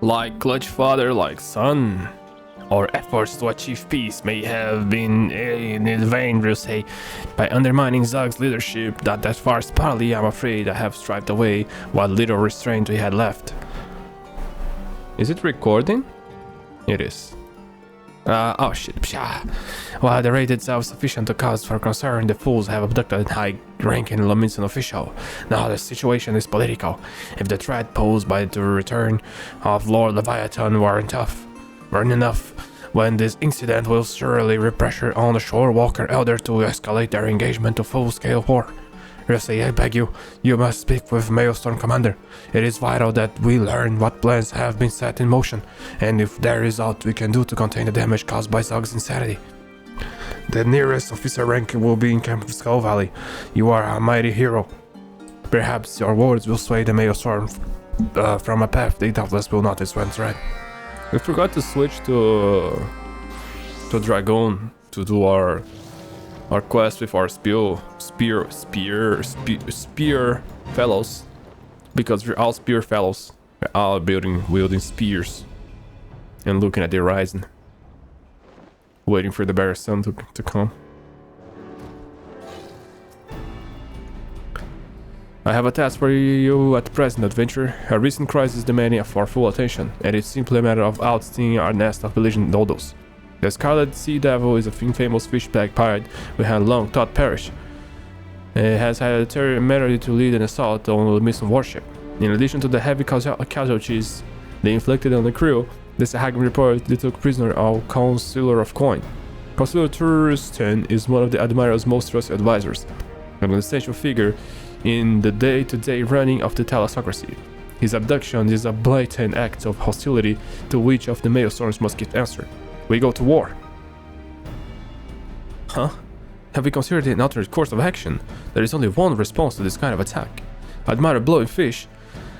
Like Clutchfather, like son. Our efforts to achieve peace may have been in vain, Rusey. By undermining Zug's leadership, that far partly, I'm afraid I have striped away what little restraint we had left. Is it recording? It is. Oh shit. Psha. While the raid itself is sufficient to cause for concern, the fools have abducted a high-ranking Lominson official. Now the situation is political. If the threat posed by the return of Lord Leviathan weren't enough, when this incident will surely repressure on the Shorewalker Elder to escalate their engagement to full-scale war. Rusey, I beg you must speak with Maelstrom Commander. It is vital that we learn what plans have been set in motion, and if there is aught we can do to contain the damage caused by Zug's insanity. The nearest officer rank will be in Camp of Skull Valley. You are a mighty hero. Perhaps your words will sway the Maelstrom from a path they doubtless will notice when tread. We forgot to switch to Dragon to do our quest with our spear fellows, because we're all spear fellows. We're all wielding spears and looking at the horizon, waiting for the better sun to come. I have a task for you at present, adventurer. A recent crisis demanding our full attention, and it's simply a matter of ousting our nest of belligerent dodos. The Scarlet Sea Devil is a infamous fishbag pirate we had long thought perish. It has had a temerity to lead an assault on the Mission warship. In addition to the heavy casualties they inflicted on the crew, the Sahagin report they took prisoner our Councillor of Coin. Councillor Turston is one of the Admiral's most trusted advisors, and an essential figure in the day-to-day running of the Thalassocracy. His abduction is a blatant act of hostility to which of the Maelstorms must give answer. We go to war. Huh? Have we considered an alternate course of action? There is only one response to this kind of attack. Admiral Blowfish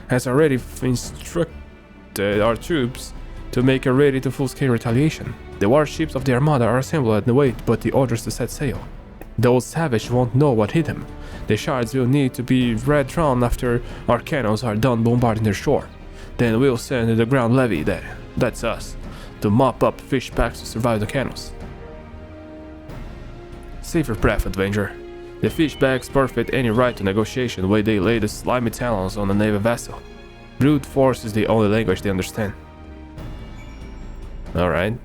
has already instructed our troops to make a ready to full-scale retaliation. The warships of the Armada are assembled at the wait, but the orders to set sail. Those savages won't know what hit them. The shards will need to be redrawn after our cannons are done bombarding their shore. Then we'll send the ground levy that's us, to mop up fish packs to survive the cannons. Save your breath, adventurer. The fish bags forfeit any right to negotiation when they lay the slimy talons on a naval vessel. Brute force is the only language they understand. Alright.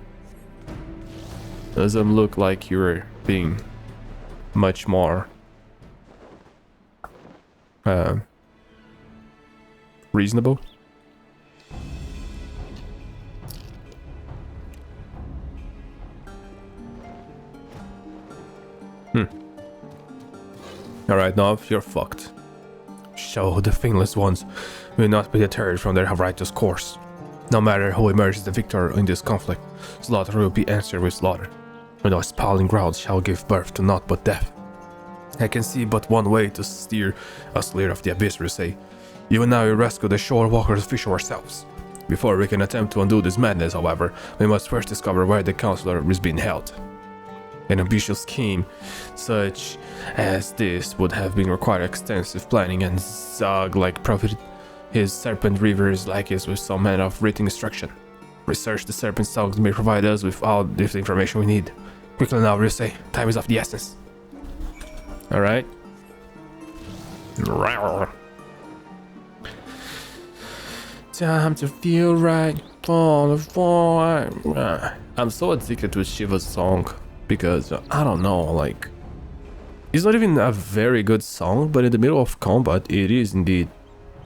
Doesn't look like you're being much more reasonable. Alright, Nov, you're fucked. So the Finless ones will not be deterred from their righteous course. No matter who emerges the victor in this conflict, slaughter will be answered with slaughter, and our spawning grounds shall give birth to naught but death. I can see but one way to steer us clear of the abyss, Rusey. You and I will rescue the shore walkers official ourselves. Before we can attempt to undo this madness, however, we must first discover where the counselor is being held. An ambitious scheme such as this would have been required extensive planning, and Zug, like profited his Serpent Rivers like is with some manner of written instruction. Research the Serpent Songs may provide us with all the information we need. Quickly now, Rusey. Time is of the essence. Alright. Time to feel right for the fall. I'm so addicted to Shiva's song because I don't know, like, it's not even a very good song, but in the middle of combat it is indeed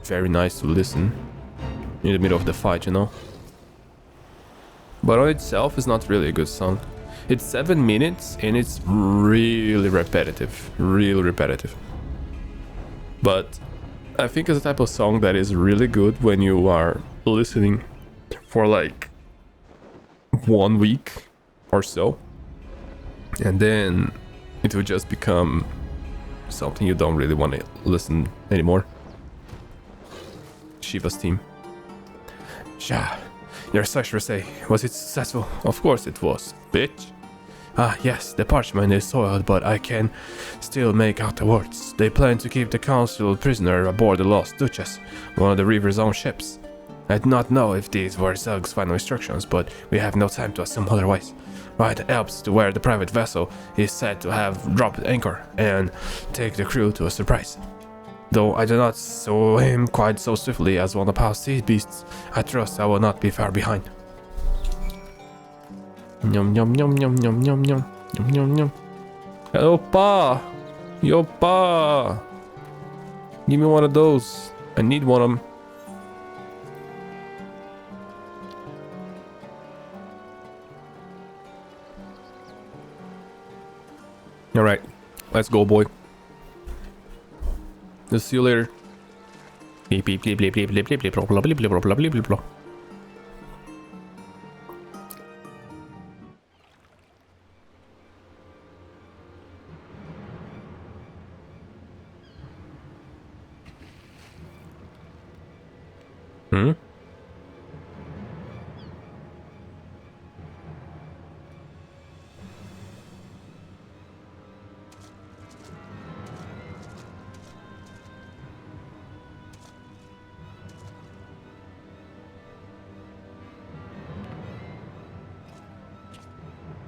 very nice to listen in the middle of the fight, you know. But on itself it's not really a good song. It's 7 minutes and it's really repetitive, but I think it's a type of song that is really good when you are listening for like 1 week or so, and then it will just become something you don't really want to listen anymore. Shiva's team. Sha, your search, Rusey, was it successful? Of course it was, bitch. Ah, yes, the parchment is soiled, but I can still make out the words. They plan to keep the council prisoner aboard the Lost Duchess, one of the River's own ships. I do not know if these were Zug's final instructions, but we have no time to assume otherwise. Ride Alps to where the private vessel is said to have dropped anchor and take the crew to a surprise. Though I do not swim quite so swiftly as one of our sea beasts, I trust I will not be far behind. Yum yum yum yum yum yum yum yum yum yum. Opa! Yopa! Give me one of those. I need one of them. Alright, let's go, boy. I'll see you later. Beep beep beep beep beep beep beep beep blah blah blah blah blah blah blah.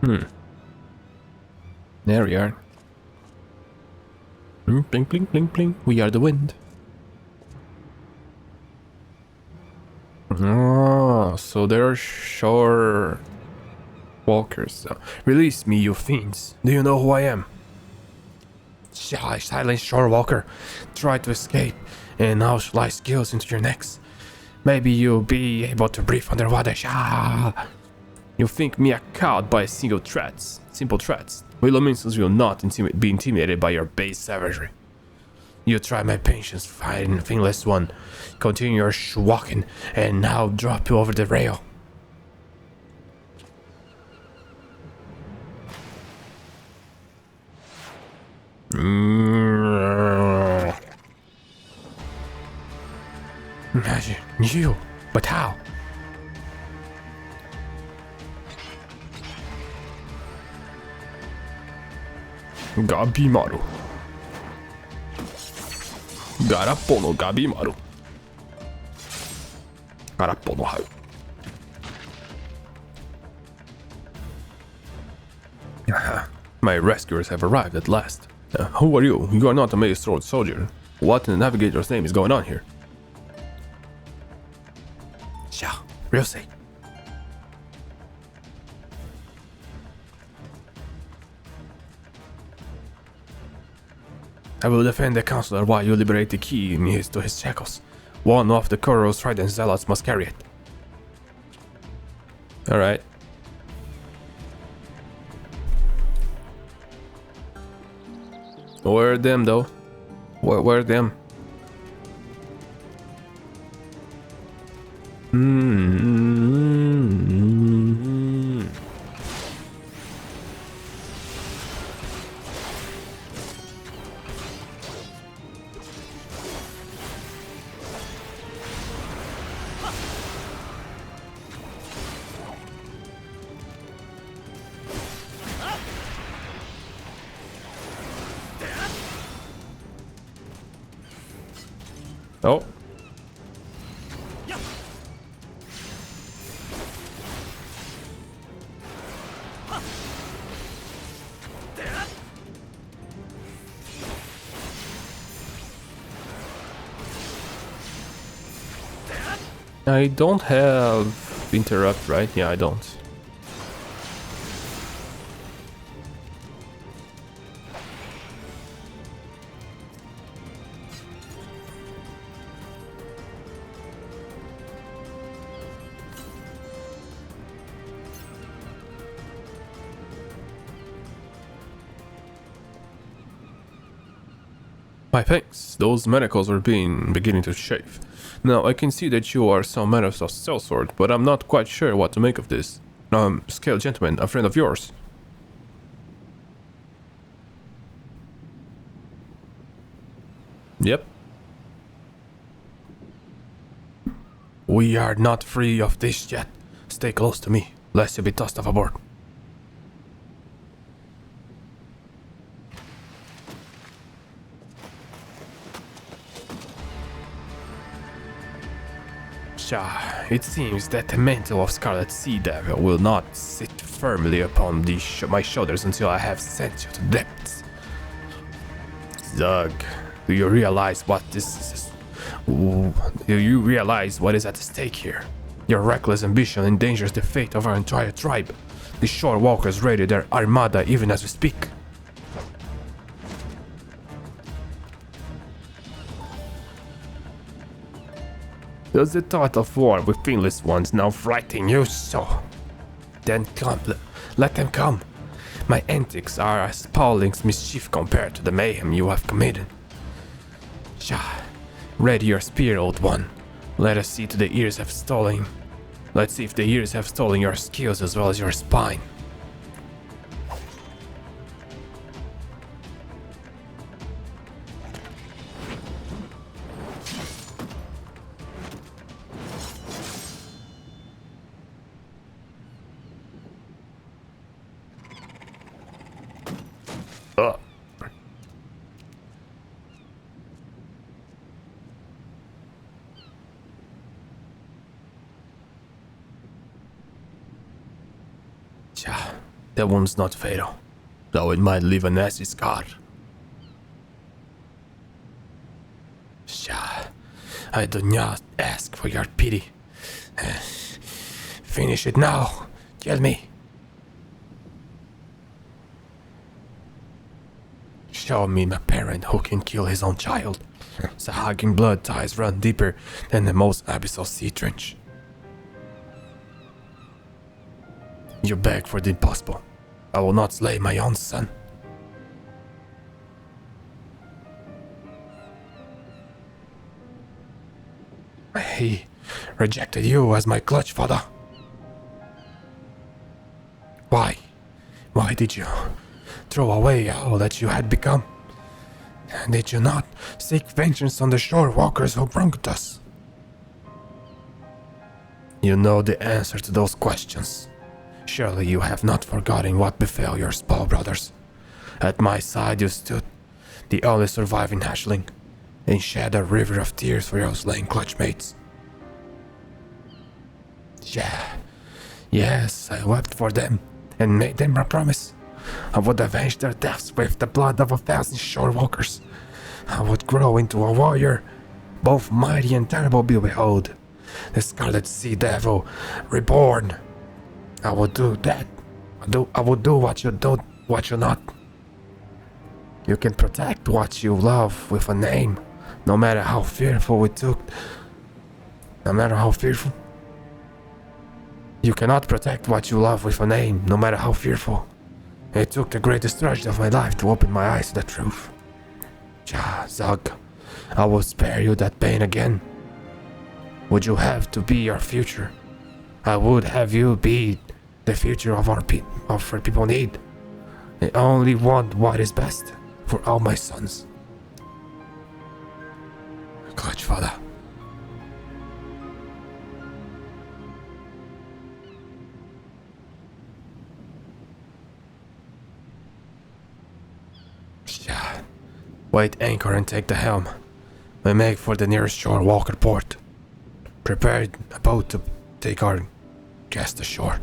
Hmm? There we are. Blink, blink, blink, blink. We are the wind. Oh, so they're shore walkers. Release me, you fiends. Do you know who I am? Silent shore walker. Try to escape, and I'll slice skills into your necks. Maybe you'll be able to breathe underwater. You think me a coward by simple threats. Willow will not be intimidated by your base savagery. You try my patience, fine, finless one. Continue your schwalking, and I'll drop you over the rail. Imagine you, but how? Gabimaru. Garapono Gabimaru. Garapono Hau. My rescuers have arrived at last. Who are you? You are not a mace sword soldier. What in the navigator's name is going on here? Xiao, Ryosei. I will defend the counselor while you liberate the key to his shackles. One of the Kuro's trident zealots must carry it. Alright. Where are them though? Where are them? Oh. I don't have interrupt, right? Yeah, I don't. My thanks. Those manacles are beginning to chafe. Now, I can see that you are some manner of sellsword, but I'm not quite sure what to make of this. Scale gentleman, a friend of yours. Yep. We are not free of this yet. Stay close to me, lest you be tossed overboard. it seems that the mantle of Scarlet Sea Devil will not sit firmly upon my shoulders until I have sent you to depths. Zug, do you realize what is at stake here? Your reckless ambition endangers the fate of our entire tribe. The shore walkers raided their armada even as we speak. Does the thought of war with finless ones now frighten you so? Then come, let them come. My antics are as appalling mischief compared to the mayhem you have committed. Shah, ready your spear, old one. Let us see if the years have stolen your skills as well as your spine. That wound's not fatal, though it might leave a nasty scar. I do not ask for your pity. Finish it now. Kill me. Show me a parent who can kill his own child. Sahagin blood ties run deeper than the most abyssal sea trench. You beg for the impossible. I will not slay my own son. He rejected you as my Clutchfather. Why? Why did you throw away all that you had become? Did you not seek vengeance on the shore walkers who wronged us? You know the answer to those questions. Surely you have not forgotten what befell your small brothers. At my side you stood, the only surviving hatchling, and shed a river of tears for your slain clutchmates. Yes, I wept for them, and made them a promise. I would avenge their deaths with the blood of 1,000 shore walkers. I would grow into a warrior, both mighty and terrible be behold. The Scarlet Sea Devil, Reborn. I would do that. I would do what you do, what you not. You can protect what you love with a name, no matter how fearful it took. No matter how fearful. You cannot protect what you love with a name, no matter how fearful. It took the greatest tragedy of my life to open my eyes to the truth. Zug, I will spare you that pain again. Would you have to be our future? I would have you be the future of our people need. I only want what is best for all my sons. Clutchfather. Wait anchor and take the helm. We make for the nearest shore walker port. Prepare a boat to take our guest ashore.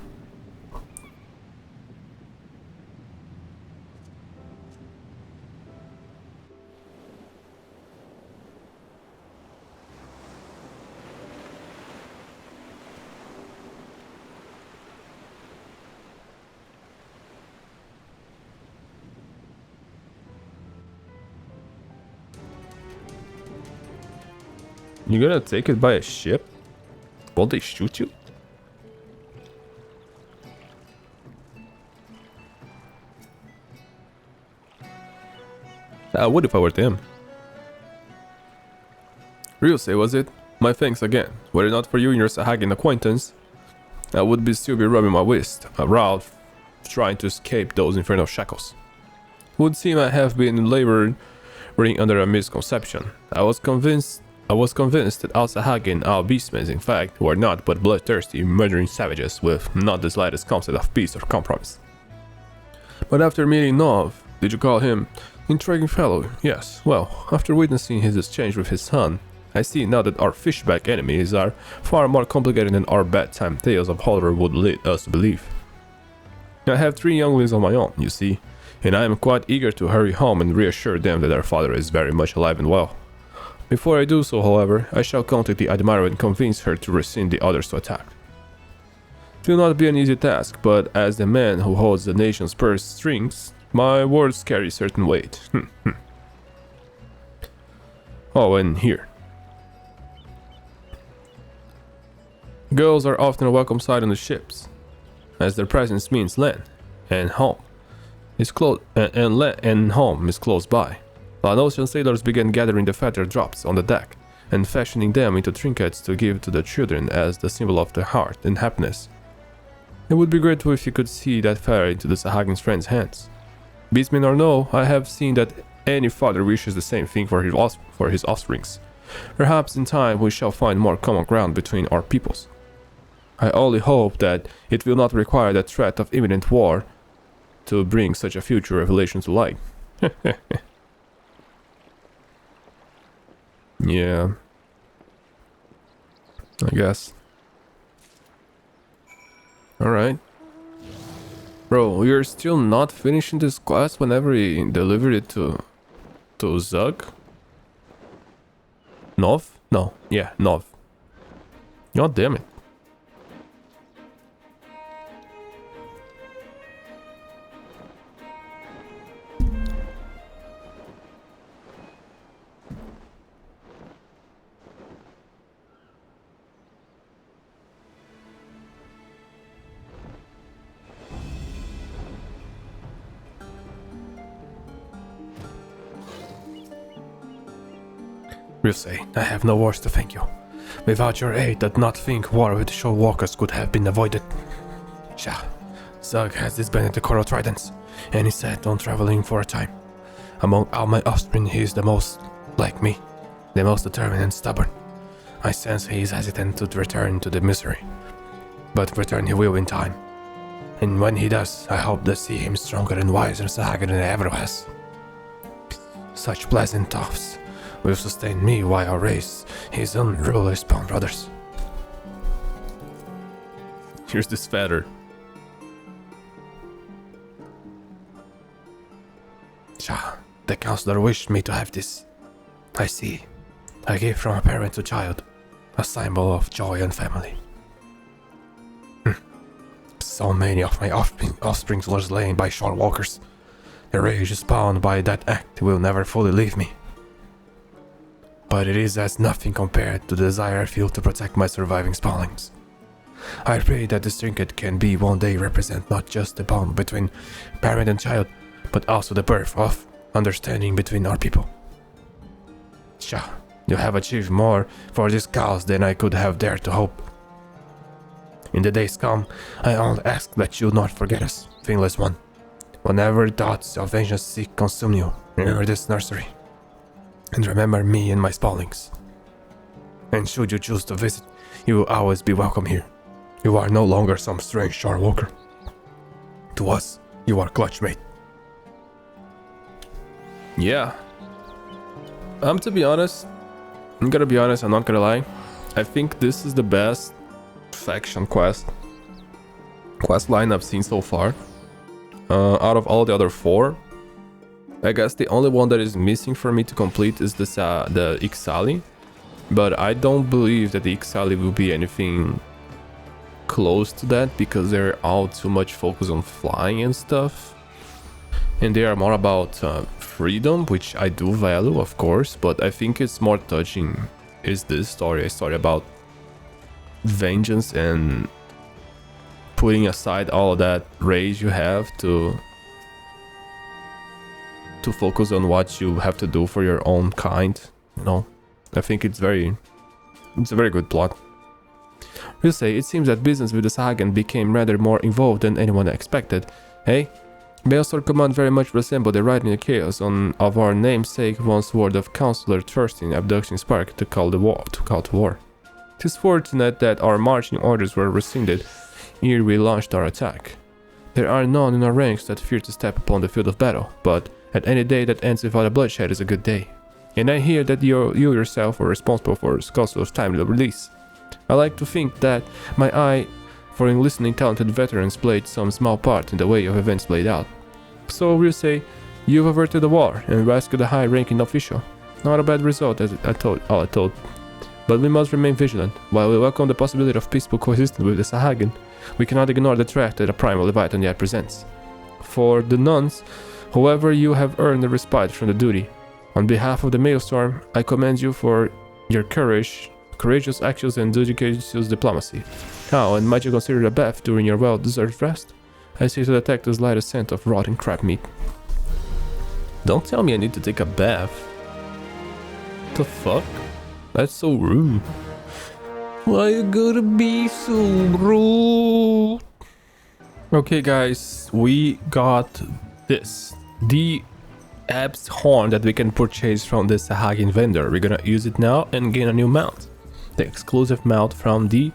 You gonna take it by a ship? Won't they shoot you? I would if I were them. Ryusei, was it? My thanks again. Were it not for you and your Sahagin acquaintance, I would still be rubbing my wrist around trying to escape those infernal shackles. Would seem I have been laboring under a misconception. I was convinced that all Sahagin, all beastmen in fact, were not but bloodthirsty, murdering savages with not the slightest concept of peace or compromise. But after meeting Nov, did you call him? Intriguing fellow, yes. Well, after witnessing his exchange with his son, I see now that our fishback enemies are far more complicated than our bedtime tales of horror would lead us to believe. I have 3 younglings of my own, you see, and I am quite eager to hurry home and reassure them that their father is very much alive and well. Before I do so, however, I shall contact the Admiral and convince her to rescind the others to attack. It will not be an easy task, but as the man who holds the nation's purse strings, my words carry certain weight. Oh, and here. Girls are often a welcome sight on the ships, as their presence means land and home is close and home is close by. While ocean sailors began gathering the feather drops on the deck and fashioning them into trinkets to give to the children as the symbol of the heart and happiness. It would be grateful if you could see that feather into the Sahagins' friends' hands. Beastmen or no, I have seen that any father wishes the same thing for his offsprings. Perhaps in time we shall find more common ground between our peoples. I only hope that it will not require the threat of imminent war to bring such a future revelation to light. Yeah. I guess. Alright. Bro, you're still not finishing this quest whenever we delivered it to Zug? Nov? No. Yeah, Nov. God damn it. Rusey, I have no words to thank you. Without your aid, I did not think war with the shore walkers could have been avoided. Zug has disbanded the coral tridents, and he set on traveling for a time. Among all my offspring, he is the most like me, the most determined and stubborn. I sense he is hesitant to return to the misery, but return he will in time. And when he does, I hope to see him stronger and wiser Sahagin than ever was. Such pleasant thoughts will sustain me while I raise his unruly spawn brothers. Here's this feather. The counselor wished me to have this. I see. A gift from a parent to child. A symbol of joy and family. So many of my offsprings were slain by shore walkers. The rage spawned by that act will never fully leave me. But it is as nothing compared to the desire I feel to protect my surviving spawnlings. I pray that this trinket can be one day represent not just the bond between parent and child, but also the birth of understanding between our people. You have achieved more for this cause than I could have dared to hope. In the days come, I only ask that you not forget us, Finless One. Whenever thoughts of vengeance seek consume you, remember this nursery. And remember me and my spawnlings. And should you choose to visit, you will always be welcome here. You are no longer some strange shore walker. To us, you are Clutchmate. Yeah. To be honest, I'm gonna be honest, I'm not gonna lie. I think this is the best faction quest line I've seen so far. Out of all the other 4, I guess the only one that is missing for me to complete is this, the XIV. But I don't believe that the XIV will be anything close to that, because they're all too much focused on flying and stuff. And they are more about freedom, which I do value, of course, but I think it's more touching is this story, a story about vengeance and putting aside all of that rage you have to focus on what you have to do for your own kind, you know. I think it's a very good plot. We'll say, it seems that business with the Sahagin became rather more involved than anyone expected. Hey? Baelstor command very much resembled the writing chaos of our namesake once word of Counselor Thurston abduction spark to call to war. It is fortunate that our marching orders were rescinded ere we launched our attack. There are none in our ranks that fear to step upon the field of battle, but at any day that ends without a bloodshed is a good day. And I hear that you yourself are responsible for Scott's timely release. I like to think that my eye for enlisting talented veterans played some small part in the way of events played out. So we'll say you've averted the war and rescued a high-ranking official. Not a bad result, as I told. But we must remain vigilant. While we welcome the possibility of peaceful coexistence with the Sahagin, we cannot ignore the threat that a primal Leviathan yet presents. For the nuns, however, you have earned a respite from the duty. On behalf of the Maelstrom, I commend you for your courageous actions and judicious diplomacy. How, and might you consider a bath during your well-deserved rest? I see to detect the slightest scent of rotting crab meat. Don't tell me I need to take a bath. What the fuck? That's so rude. Why you gotta be so rude? Okay guys, we got this. The Ab's horn that we can purchase from the Sahagin vendor. We're gonna use it now and gain a new mount. The exclusive mount from the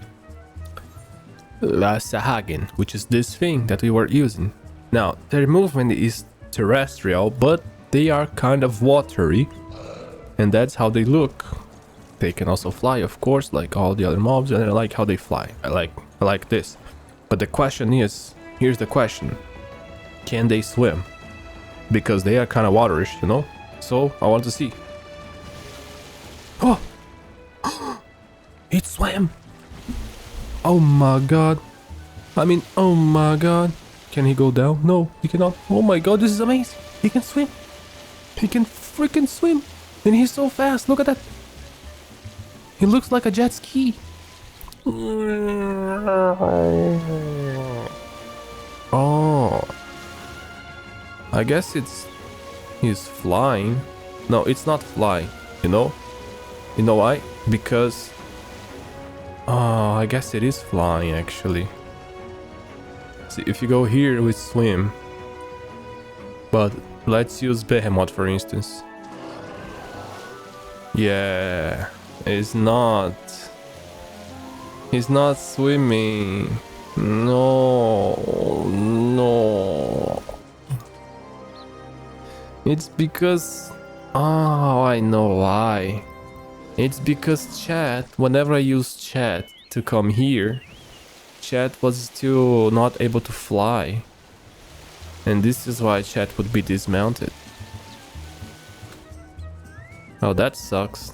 Sahagin, which is this thing that we were using. Now, their movement is terrestrial, but they are kind of watery. And that's how they look. They can also fly, of course, like all the other mobs, and I like how they fly. I like this. But the question is, here's the question. Can they swim? Because they are kind of waterish, you know? So, I want to see. Oh! It swam! Oh my god. Oh my god. Can he go down? No, he cannot. Oh my god, this is amazing. He can swim. He can freaking swim. And he's so fast. Look at that. He looks like a jet ski. Oh. I guess he's flying. No, it's not flying, you know? You know why? Because I guess it is flying actually. See, if you go here we swim. But let's use Behemoth for instance. Yeah, he's not swimming. No. It's because, oh, I know why. It's because chat, whenever I use chat to come here, chat was still not able to fly. And this is why chat would be dismounted. Oh, that sucks.